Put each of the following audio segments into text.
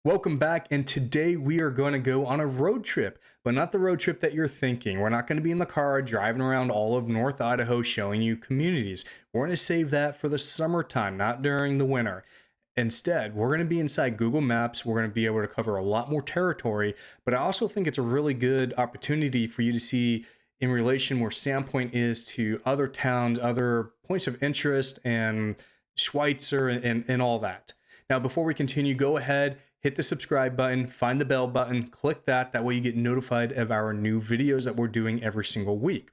Welcome back, and today we are going to go on a road trip, but not the road trip that you're thinking. We're not going to be in the car driving around all of North Idaho showing you communities. We're going to save that for the summertime, not during the winter. Instead, we're going to be inside Google Maps. We're going to be able to cover a lot more territory, but I also think it's a really good opportunity for you to see in relation where Sandpoint is to other towns, other points of interest, and Schweitzer and all that. Now, before we continue, go ahead, hit the subscribe button, find the bell button, click that. That way you get notified of our new videos that we're doing every single week.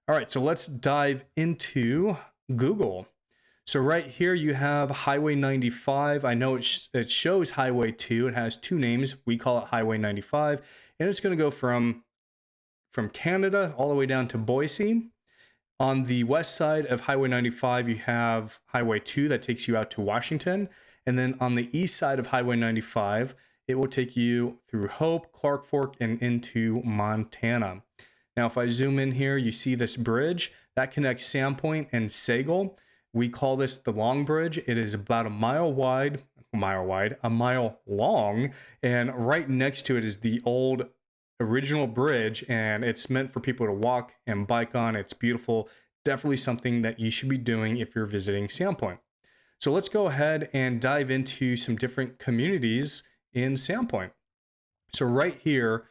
All right, so let's dive into Google. So right here you have Highway 95. I know it shows Highway 2. It has two names. We call it Highway 95. And it's going to go from Canada all the way down to Boise. On the west side of Highway 95, you have Highway 2 that takes you out to Washington. And then on the east side of Highway 95, it will take you through Hope, Clark Fork, and into Montana. Now, if I zoom in here, you see this bridge that connects Sandpoint and Selle. We call this the Long Bridge. It is about a mile long, and right next to it is the old original bridge, and it's meant for people to walk and bike on. It's beautiful. Definitely something that you should be doing if you're visiting Sandpoint. So let's go ahead and dive into some different communities in Sandpoint. So right here,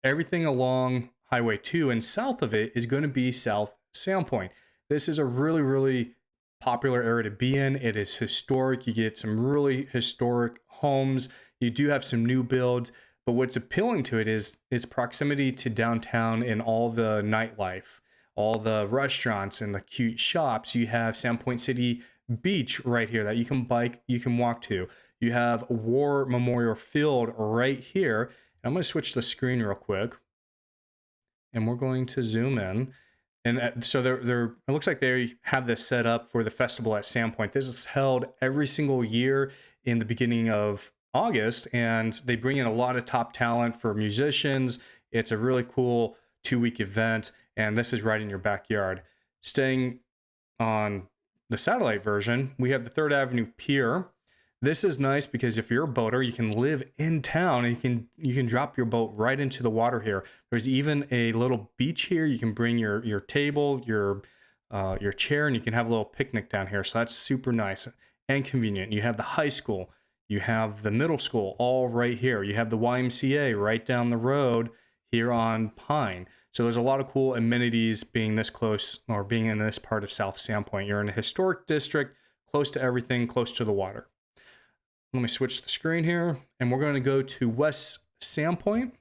everything along Highway 2 and south of it is going to be South Sandpoint. This is a really, really popular area to be in. It is historic. You get some really historic homes. You do have some new builds, but what's appealing to it is its proximity to downtown and all the nightlife, all the restaurants and the cute shops. You have Sandpoint City Beach right here that you can walk to. You have War Memorial Field right here. I'm going to switch the screen real quick, and we're going to zoom in. And so it looks like they have this set up for the festival at Sandpoint. This is held every single year in the beginning of August, and they bring in a lot of top talent for musicians. It's a really cool 2-week event, and this is right in your backyard. Staying on the satellite version, we have the 3rd Avenue Pier. This is nice because if you're a boater, you can live in town and you can drop your boat right into the water here. There's even a little beach here. You can bring your table, your chair, and you can have a little picnic down here. So that's super nice and convenient. You have the high school, you have the middle school all right here. You have the YMCA right down the road here on Pine. So there's a lot of cool amenities being this close or being in this part of South Sandpoint. You're in a historic district, close to everything, close to the water. Let me switch the screen here, and we're going to go to West Sandpoint.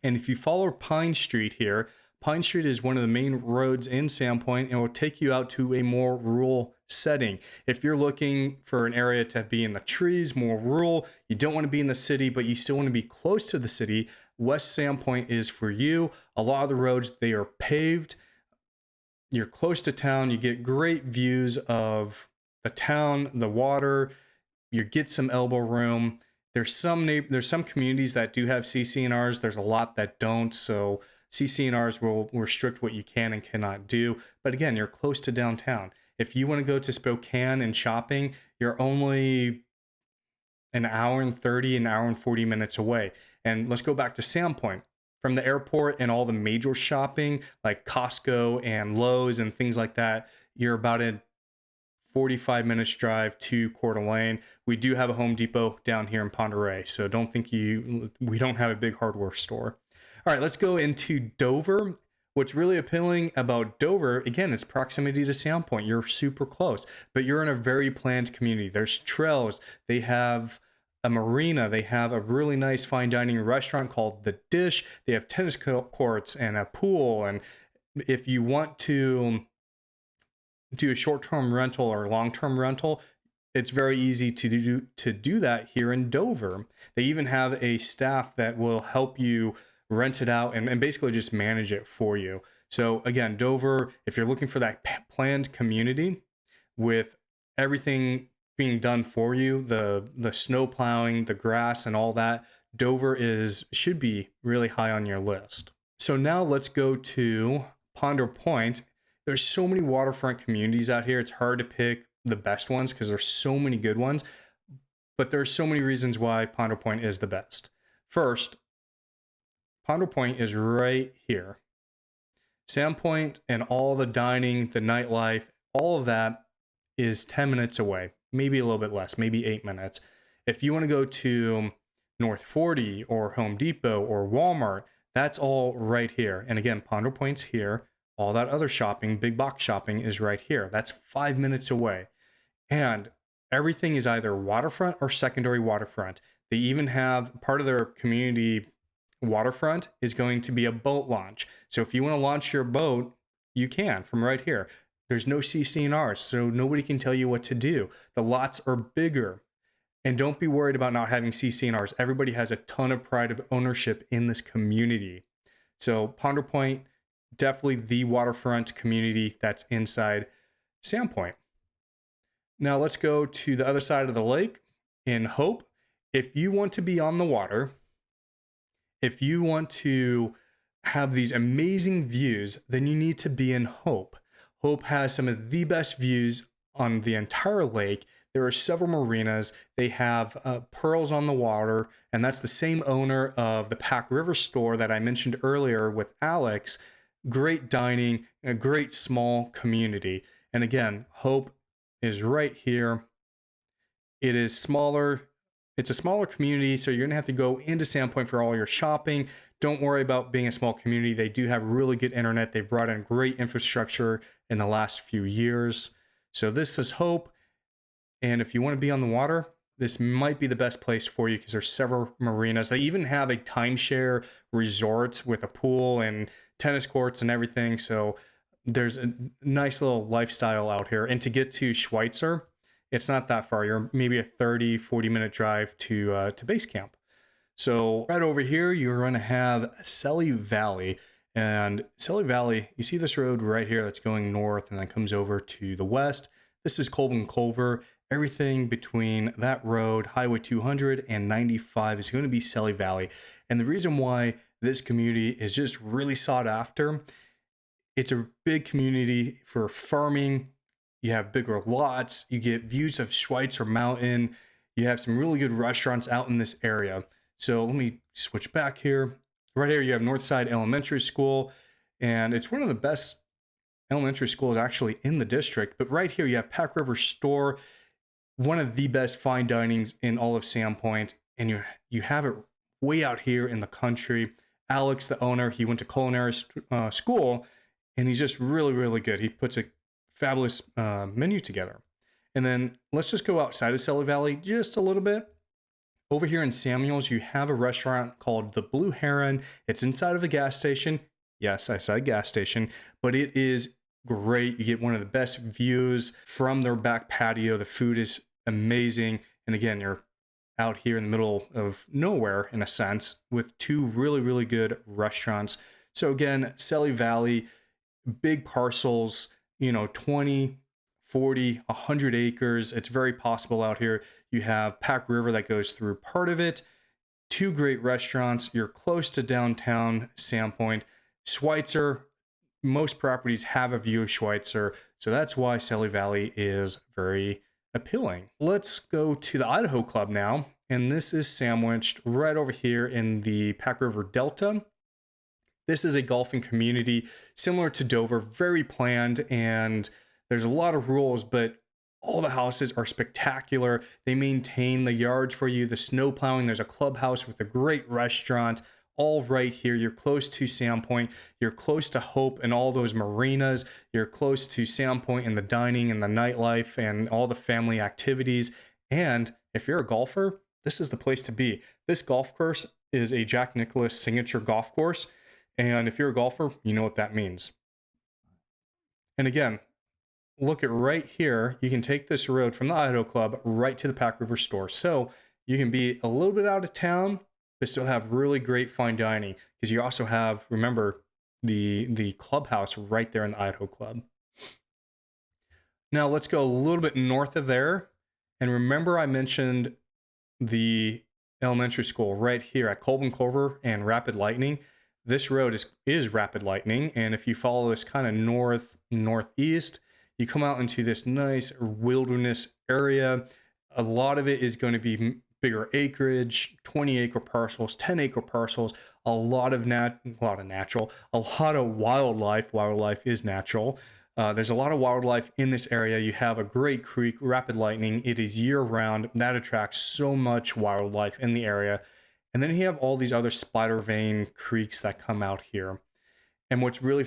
And if you follow Pine Street here, Pine Street is one of the main roads in Sandpoint, and it will take you out to a more rural setting. If you're looking for an area to be in the trees, more rural, you don't want to be in the city, but you still want to be close to the city, West Sandpoint is for you. A lot of the roads, they are paved. You're close to town. You get great views of the town, the water. You get some elbow room. There's some communities that do have CC&Rs. There's a lot that don't. So CC&Rs will restrict what you can and cannot do. But again, you're close to downtown. If you want to go to Spokane and shopping, you're only an hour and 30, an hour and 40 minutes away. And let's go back to Sandpoint. From the airport and all the major shopping like Costco and Lowe's and things like that, you're about a 45 minutes drive to Coeur d'Alene. We do have a Home Depot down here in Ponderay, so don't think we don't have a big hardware store. All right, let's go into Dover. What's really appealing about Dover, again, it's proximity to Sandpoint. You're super close, but you're in a very planned community. There's trails. They have a marina. They have a really nice fine dining restaurant called The Dish. They have tennis courts and a pool. And if you want to do a short-term rental or long-term rental, it's very easy to do that here in Dover. They even have a staff that will help you rent it out and basically just manage it for you. So again, Dover, if you're looking for that planned community with everything being done for you, the snow plowing, the grass and all that, Dover should be really high on your list. So now let's go to Ponder Point. There's so many waterfront communities out here. It's hard to pick the best ones because there's so many good ones. but there are so many reasons why Ponder Point is the best. First, Ponder Point is right here. Sandpoint and all the dining, the nightlife, all of that is 10 minutes away, maybe a little bit less, maybe 8 minutes. If you want to go to North 40 or Home Depot or Walmart, that's all right here. And again, Ponder Point's here. All that other shopping, big box shopping, is right here. That's 5 minutes away. And everything is either waterfront or secondary waterfront. They even have part of their community waterfront is going to be a boat launch. So if you want to launch your boat, you can from right here. There's no CC&Rs, so nobody can tell you what to do. The lots are bigger. And don't be worried about not having CC&Rs. Everybody has a ton of pride of ownership in this community. So Ponder Point, definitely the waterfront community that's inside Sandpoint. Now let's go to the other side of the lake in Hope. If you want to be on the water, if you want to have these amazing views, then you need to be in Hope. Hope has some of the best views on the entire lake. There are several marinas. They have pearls on the water, and that's the same owner of the Pack River store that I mentioned earlier with Alex. Great dining, a great small community. And again, Hope is right here. It is smaller. It's a smaller community, so you're going to have to go into Sandpoint for all your shopping. Don't worry about being a small community. They do have really good internet. They've brought in great infrastructure in the last few years. So this is Hope. And if you want to be on the water, this might be the best place for you because there's several marinas. They even have a timeshare resort with a pool and tennis courts and everything. So there's a nice little lifestyle out here. And to get to Schweitzer, it's not that far. You're maybe a 30, 40-minute drive to base camp. So right over here, you're going to have Selle Valley. And Selle Valley, you see this road right here that's going north and then comes over to the west. This is Colburn Culver. Everything between that road, Highway 200 and 95 is going to be Selle Valley. And the reason why this community is just really sought after, it's a big community for farming. You have bigger lots. You get views of Schweitzer Mountain. You have some really good restaurants out in this area. So let me switch back here. Right here, you have Northside Elementary School, and it's one of the best elementary schools actually in the district. But right here, you have Pack River Store, one of the best fine dinings in all of Sandpoint, and you have it way out here in the country. Alex, the owner, he went to culinary school, and he's just really, really good. He puts a fabulous menu together. And then let's just go outside of Selle Valley just a little bit. Over here in Samuels, you have a restaurant called the Blue Heron. It's inside of a gas station. Yes, I said gas station, but it is great. You get one of the best views from their back patio. The food is amazing. And again, you're out here in the middle of nowhere in a sense with two really, really good restaurants. So again, Selle Valley, big parcels, 20, 40, 100 acres. It's very possible out here. You have Pack River that goes through part of it. Two great restaurants. You're close to downtown Sandpoint. Schweitzer, most properties have a view of Schweitzer. So that's why Selle Valley is very appealing. Let's go to the Idaho Club now. And this is sandwiched right over here in the Pack River Delta. This is a golfing community similar to Dover, very planned, and there's a lot of rules, but all the houses are spectacular. They maintain the yards for you, the snow plowing. There's a clubhouse with a great restaurant all right here. You're close to Sandpoint. You're close to Hope and all those marinas. You're close to Sandpoint and the dining and the nightlife and all the family activities. And if you're a golfer, this is the place to be. This golf course is a Jack Nicklaus signature golf course. And if you're a golfer, you know what that means. And again, look at right here. You can take this road from the Idaho Club right to the Pack River store. So you can be a little bit out of town, but still have really great fine dining because you also have, remember, the clubhouse right there in the Idaho Club. Now let's go a little bit north of there. And remember I mentioned the elementary school right here at Colburn Culver and Rapid Lightning. This road is Rapid Lightning. And if you follow this kind of northeast, you come out into this nice wilderness area. A lot of it is going to be bigger acreage, 20-acre parcels, 10-acre parcels, a lot of natural, a lot of wildlife. Wildlife is natural. There's a lot of wildlife in this area. You have a great creek, rapid lightning. It is year round. That attracts so much wildlife in the area. And then you have all these other spider vein creeks that come out here. And what's really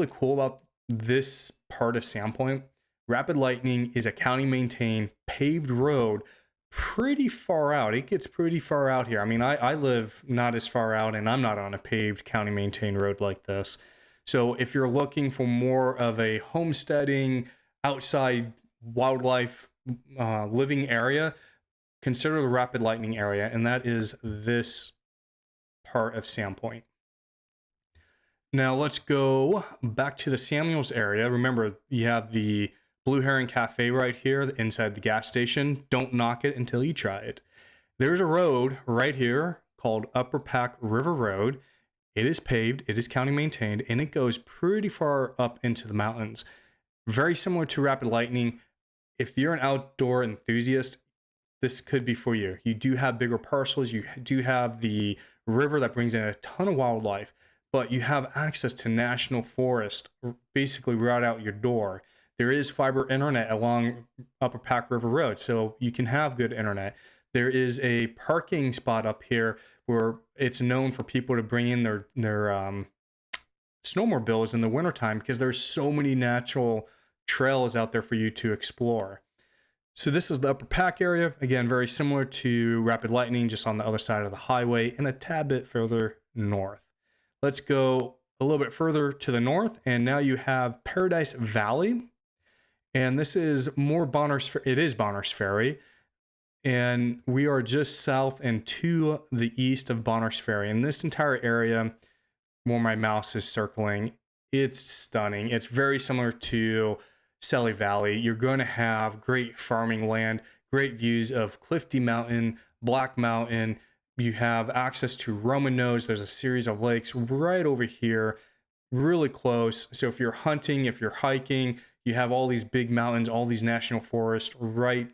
cool about this part of Sandpoint, Rapid Lightning is a county maintained paved road pretty far out. It gets pretty far out here. I mean, I live not as far out, and I'm not on a paved county maintained road like this. So if you're looking for more of a homesteading, outside wildlife living area, consider the Rapid Lightning area, and that is this part of Sandpoint. Now let's go back to the Samuels area. Remember, you have the Blue Heron Cafe right here inside the gas station. Don't knock it until you try it. There's a road right here called Upper Pack River Road. It is paved, it is county maintained, and it goes pretty far up into the mountains. Very similar to Rapid Lightning. If you're an outdoor enthusiast, this could be for you. You do have bigger parcels. You do have the river that brings in a ton of wildlife, but you have access to national forest basically right out your door. There is fiber internet along Upper Pack River Road, so you can have good internet. There is a parking spot up here where it's known for people to bring in their snowmobiles in the wintertime because there's so many natural trails out there for you to explore. So this is the Upper Pack area. Again, very similar to Rapid Lightning, just on the other side of the highway and a tad bit further north. Let's go a little bit further to the north, and now you have Paradise Valley. And this is more it is Bonner's Ferry. And we are just south and to the east of Bonner's Ferry. And this entire area where my mouse is circling, it's stunning. It's very similar to Selle Valley. You're going to have great farming land, great views of Clifty Mountain, Black Mountain. You have access to Roman Nose. There's a series of lakes right over here, really close. So if you're hunting, if you're hiking, you have all these big mountains, all these national forests right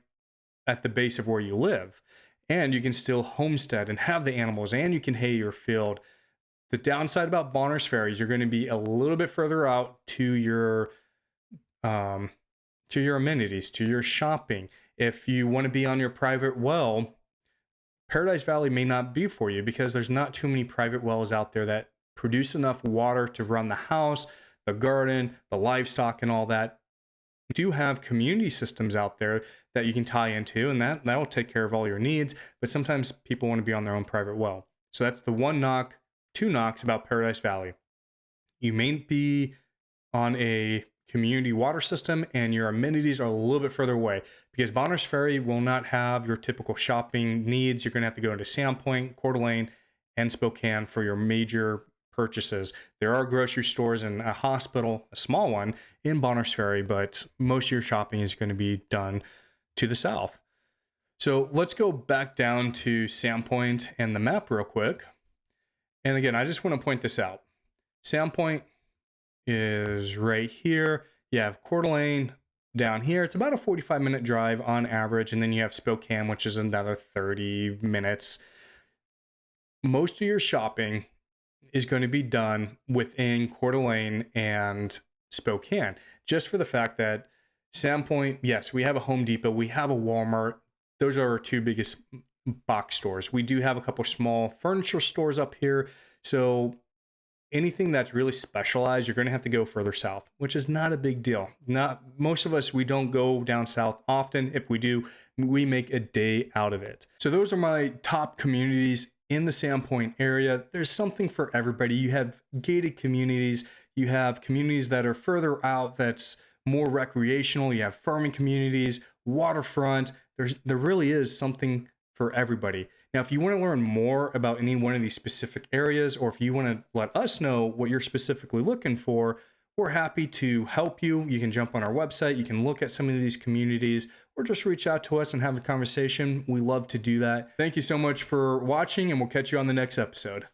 at the base of where you live. And you can still homestead and have the animals, and you can hay your field. The downside about Bonner's Ferry is you're going to be a little bit further out to your amenities, to your shopping. If you want to be on your private well, Paradise Valley may not be for you because there's not too many private wells out there that produce enough water to run the house, the garden, the livestock, and all that. You do have community systems out there that you can tie into, and that will take care of all your needs. But sometimes people want to be on their own private well. So that's the two knocks about Paradise Valley. You may be on a community water system, and your amenities are a little bit further away because Bonner's Ferry will not have your typical shopping needs. You're going to have to go into Sandpoint, Coeur d'Alene, and Spokane for your major purchases. There are grocery stores and a hospital, a small one, in Bonner's Ferry, but most of your shopping is going to be done to the south. So let's go back down to Sandpoint and the map real quick. And again, I just want to point this out. Sandpoint is right here. You have Coeur d'Alene down here. It's about a 45-minute drive on average. And then you have Spokane, which is another 30 minutes. Most of your shopping is going to be done within Coeur d'Alene and Spokane, just for the fact that Sandpoint, yes, we have a Home Depot, we have a Walmart. Those are our two biggest box stores. We do have a couple small furniture stores up here. So anything that's really specialized, you're going to have to go further south, which is not a big deal. Not most of us, we don't go down south often. If we do, we make a day out of it. So those are my top communities in the Sandpoint area. There's something for everybody. You have gated communities. You have communities that are further out that's more recreational. You have farming communities, waterfront. There really is something for everybody. Now, if you want to learn more about any one of these specific areas, or if you want to let us know what you're specifically looking for, we're happy to help you. You can jump on our website. You can look at some of these communities, or just reach out to us and have a conversation. We love to do that. Thank you so much for watching, and we'll catch you on the next episode.